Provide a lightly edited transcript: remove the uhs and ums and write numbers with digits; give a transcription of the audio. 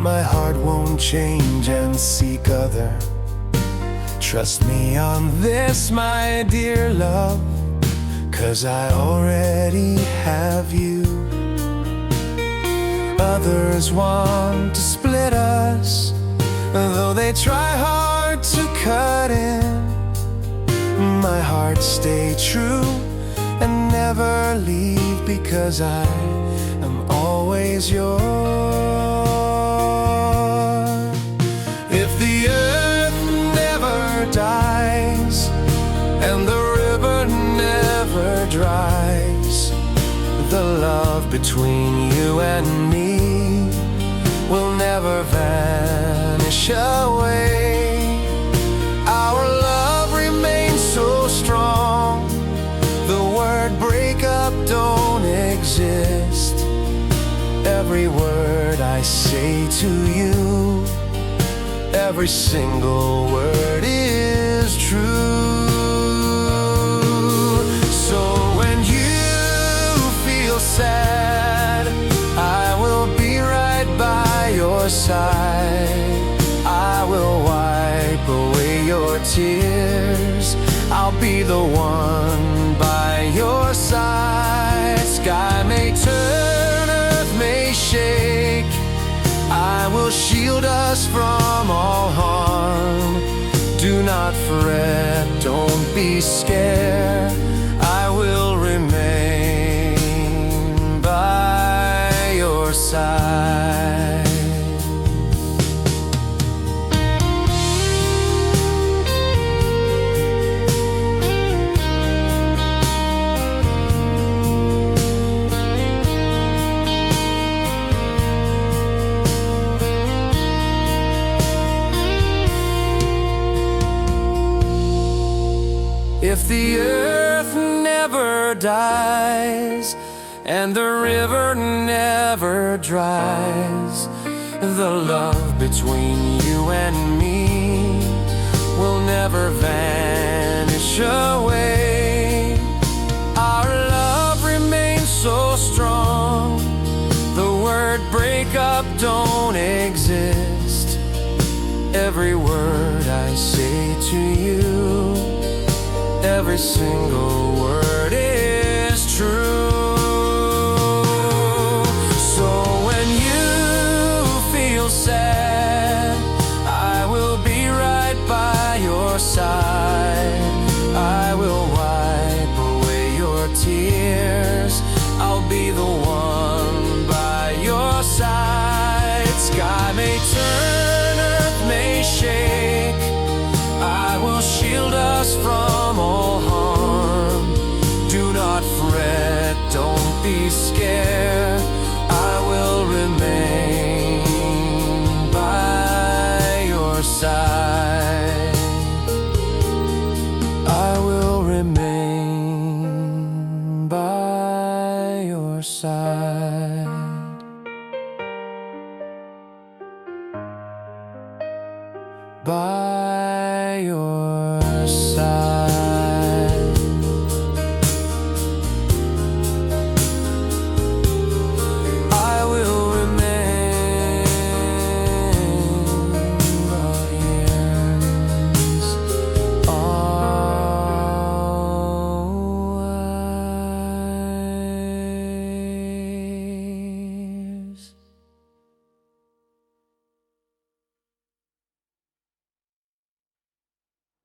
My heart won't change and seek other. Trust me on this, my dear love, 'cause I already have you. Others want to split us, though they try hard to cut in. My heart stay true and never leave, because I am always yours. If the earth never dies and the river never dries, the love between you and me will never vanish away. Our love remains so strong, the word breakup don't exist. Every word I say to you, every single word is true. So when you feel sad, I will be right by your side. I will wipe away your tears. I'll be the one by your side. Sky may turn, earth may shake, I will shield us from all harm. Do not fret, don't be scared, I will remain by your side. If the earth never dies and the river never dries, the love between you and me will never vanish away. Our love remains so strong, the word breakup don't exist. Every word I say to you, every single word is true. So when you feel sad, I will be right by your side. I will wipe away your tears. I'll be the one by your side. Sky may turn, earth may shake, I will shield us from all harm. Do not fret, don't be scared, I will remain by your side. I will remain by your side.